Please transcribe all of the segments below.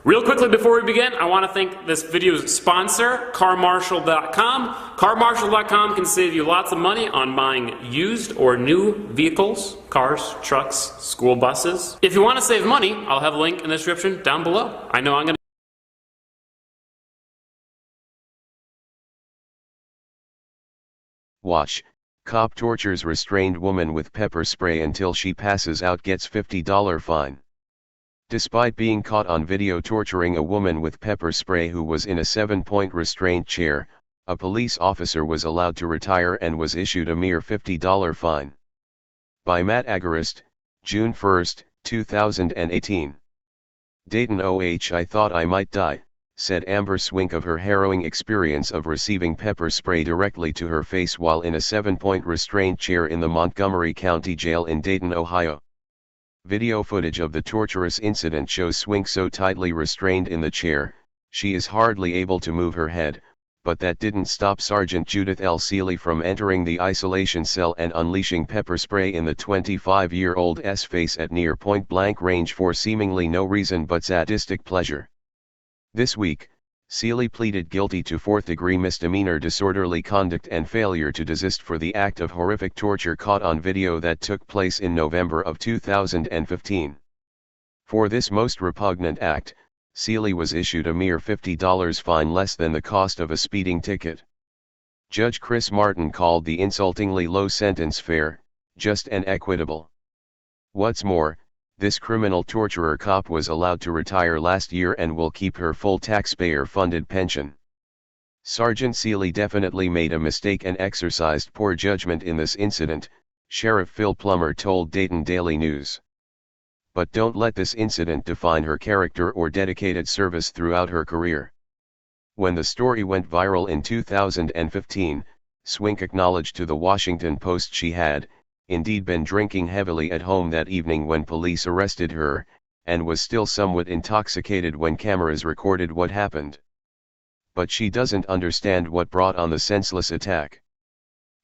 Real quickly before we begin, I want to thank this video's sponsor, CarMarshal.com. CarMarshal.com can save you lots of money on buying used or new vehicles, cars, trucks, school buses. If you want to save money, I'll have a link in the description down below. I know I'm going to Watch, cop tortures restrained woman with pepper spray until she passes out, gets $50 fine. Despite being caught on video torturing a woman with pepper spray who was in a 7-point restraint chair, a police officer was allowed to retire and was issued a mere $50 fine. By Matt Agarist, June 1, 2018. Dayton OH. I thought I might die, said Amber Swink of her harrowing experience of receiving pepper spray directly to her face while in a 7-point restraint chair in the Montgomery County Jail in Dayton, Ohio. Video footage of the torturous incident shows Swink so tightly restrained in the chair, she is hardly able to move her head, but that didn't stop Sergeant Judith L. Seeley from entering the isolation cell and unleashing pepper spray in the 25-year-old's face at near point-blank range for seemingly no reason but sadistic pleasure. This week, Seeley pleaded guilty to 4th-degree misdemeanor disorderly conduct and failure to desist for the act of horrific torture caught on video that took place in November of 2015. For this most repugnant act, Seeley was issued a mere $50 fine, less than the cost of a speeding ticket. Judge Chris Martin called the insultingly low sentence fair, just and equitable. What's more, this criminal torturer cop was allowed to retire last year and will keep her full taxpayer-funded pension. Sergeant Seeley definitely made a mistake and exercised poor judgment in this incident, Sheriff Phil Plummer told Dayton Daily News. But don't let this incident define her character or dedicated service throughout her career. When the story went viral in 2015, Swink acknowledged to the Washington Post she had, indeed, been drinking heavily at home that evening when police arrested her, and was still somewhat intoxicated when cameras recorded what happened. But she doesn't understand what brought on the senseless attack.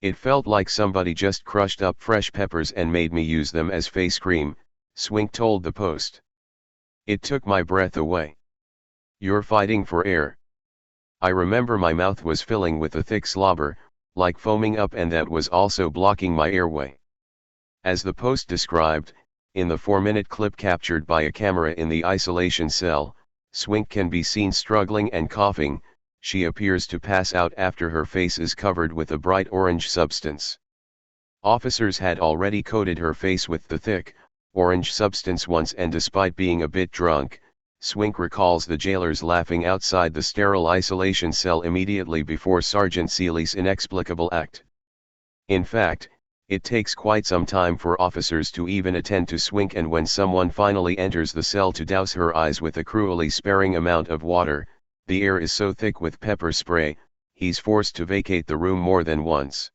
It felt like somebody just crushed up fresh peppers and made me use them as face cream, Swink told the Post. It took my breath away. You're fighting for air. I remember my mouth was filling with a thick slobber, like foaming up, and that was also blocking my airway. As the Post described, in the 4-minute clip captured by a camera in the isolation cell, Swink can be seen struggling and coughing. She appears to pass out after her face is covered with a bright orange substance. Officers had already coated her face with the thick, orange substance once, and despite being a bit drunk, Swink recalls the jailers laughing outside the sterile isolation cell immediately before Sergeant Seeley's inexplicable act. In fact, it takes quite some time for officers to even attend to Swink, and when someone finally enters the cell to douse her eyes with a cruelly sparing amount of water, the air is so thick with pepper spray, he's forced to vacate the room more than once.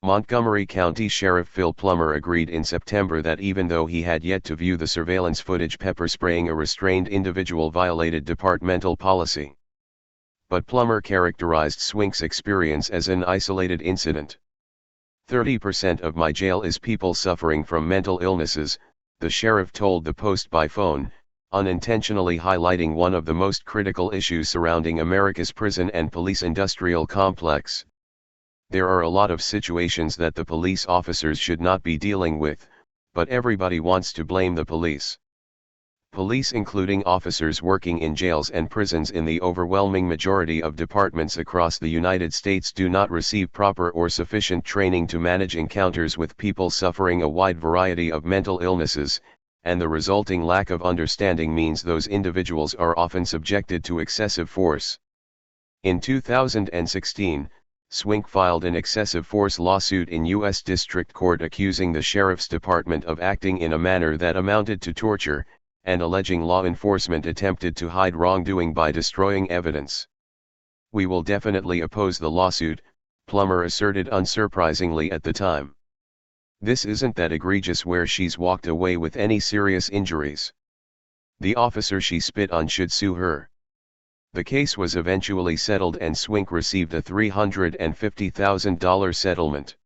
Montgomery County Sheriff Phil Plummer agreed in September that even though he had yet to view the surveillance footage, pepper spraying a restrained individual violated departmental policy. But Plummer characterized Swink's experience as an isolated incident. 30% of my jail is people suffering from mental illnesses, the sheriff told the Post by phone, unintentionally highlighting one of the most critical issues surrounding America's prison and police industrial complex. There are a lot of situations that the police officers should not be dealing with, but everybody wants to blame the police. Police, including officers working in jails and prisons in the overwhelming majority of departments across the United States, do not receive proper or sufficient training to manage encounters with people suffering a wide variety of mental illnesses, and the resulting lack of understanding means those individuals are often subjected to excessive force. In 2016, Swink filed an excessive force lawsuit in U.S. District Court accusing the Sheriff's Department of acting in a manner that amounted to torture, and alleging law enforcement attempted to hide wrongdoing by destroying evidence. We will definitely oppose the lawsuit, Plummer asserted unsurprisingly at the time. This isn't that egregious where she's walked away with any serious injuries. The officer she spit on should sue her. The case was eventually settled and Swink received a $350,000 settlement.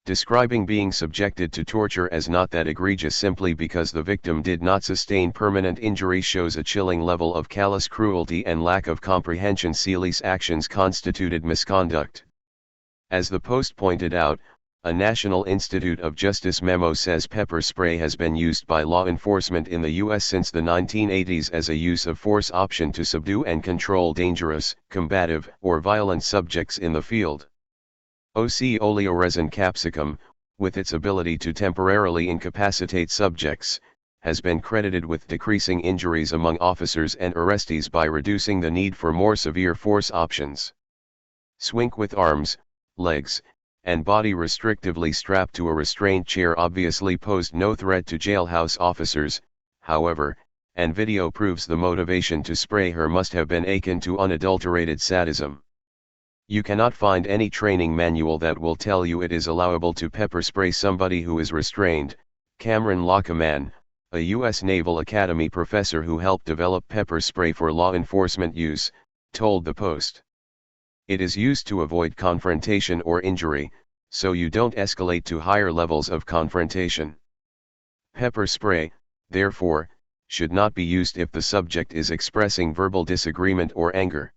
describing being subjected to torture as not that egregious simply because the victim did not sustain permanent injury shows a chilling level of callous cruelty and lack of comprehension. Seeley's actions constituted misconduct. As the Post pointed out, a National Institute of Justice memo says pepper spray has been used by law enforcement in the U.S. since the 1980s as a use of force option to subdue and control dangerous, combative, or violent subjects in the field. oleoresin capsicum, with its ability to temporarily incapacitate subjects, has been credited with decreasing injuries among officers and arrestees by reducing the need for more severe force options. Swink with arms, legs, and body restrictively strapped to a restrained chair obviously posed no threat to jailhouse officers, however, and video proves the motivation to spray her must have been akin to unadulterated sadism. You cannot find any training manual that will tell you it is allowable to pepper spray somebody who is restrained. Cameron Lockeman, a U.S. Naval Academy professor who helped develop pepper spray for law enforcement use, told the Post. It is used to avoid confrontation or injury, so you don't escalate to higher levels of confrontation. Pepper spray, therefore, should not be used if the subject is expressing verbal disagreement or anger.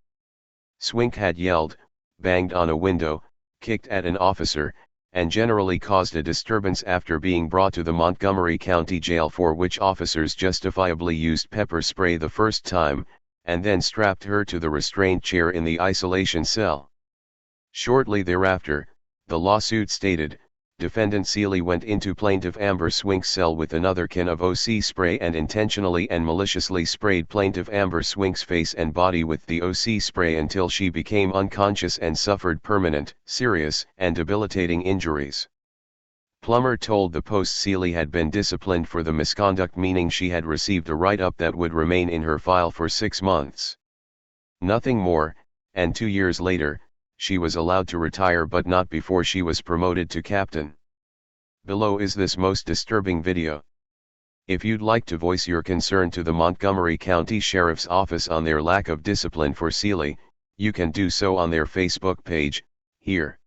Swink had yelled, banged on a window, kicked at an officer, and generally caused a disturbance after being brought to the Montgomery County Jail, for which officers justifiably used pepper spray the first time, and then strapped her to the restrained chair in the isolation cell. Shortly thereafter, the lawsuit stated, defendant Seeley went into plaintiff Amber Swink's cell with another can of OC spray and intentionally and maliciously sprayed plaintiff Amber Swink's face and body with the OC spray until she became unconscious and suffered permanent, serious, and debilitating injuries. Plummer told the Post Seeley had been disciplined for the misconduct, meaning she had received a write-up that would remain in her file for 6 months. Nothing more, and 2 years later, she was allowed to retire, but not before she was promoted to captain. Below is this most disturbing video. If you'd like to voice your concern to the Montgomery County Sheriff's Office on their lack of discipline for Seeley, you can do so on their Facebook page, here.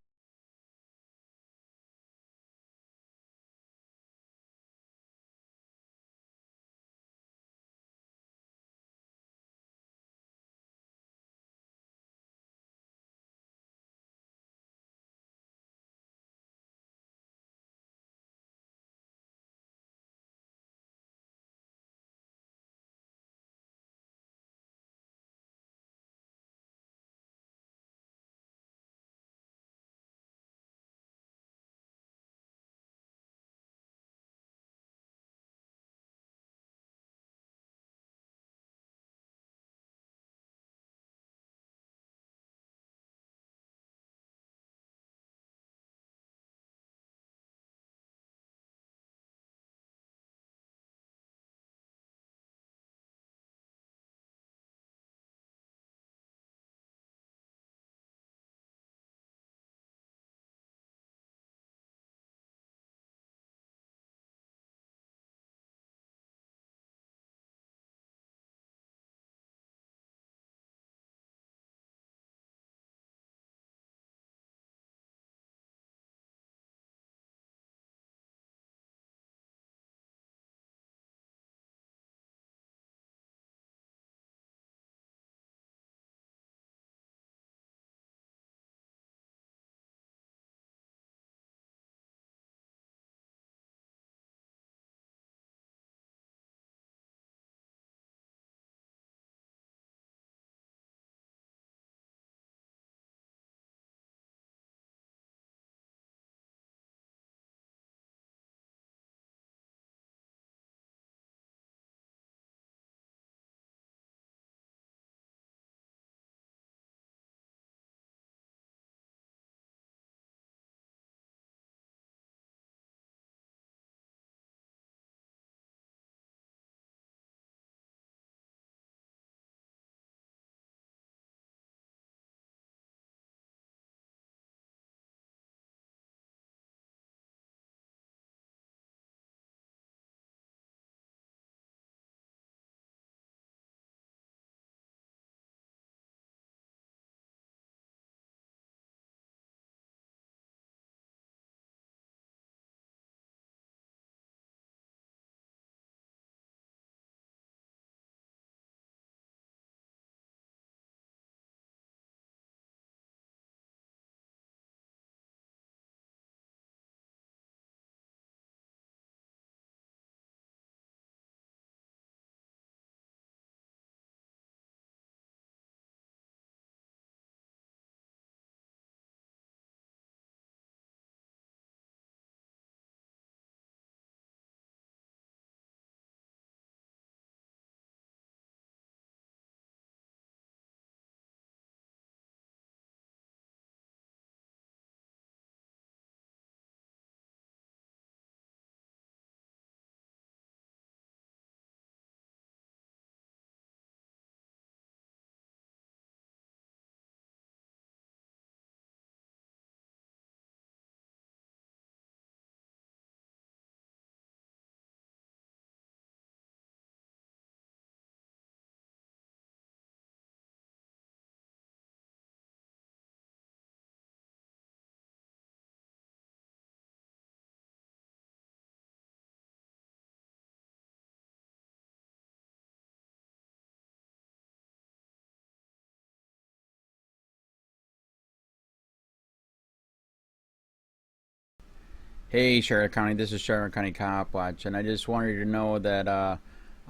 Hey Charlotte County, this is Charlotte County COPWATCH, and I just wanted you to know that I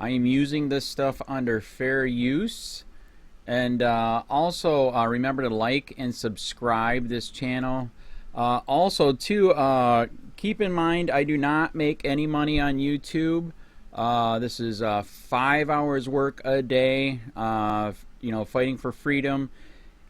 am using this stuff under fair use. And also remember to like and subscribe this channel. Also too, keep in mind I do not make any money on YouTube. This is 5 hours work a day, you know, fighting for freedom.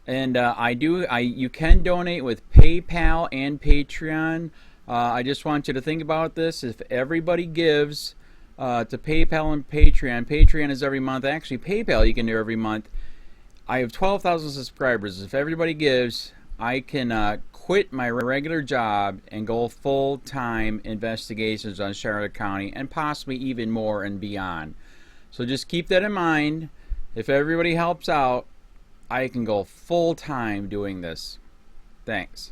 And you can donate with PayPal and Patreon. I just want you to think about this. If everybody gives to PayPal and Patreon, Patreon is every month. Actually, PayPal you can do every month. I have 12,000 subscribers. If everybody gives, I can quit my regular job and go full-time investigations on Charlotte County and possibly even more and beyond. So just keep that in mind. If everybody helps out, I can go full-time doing this. Thanks.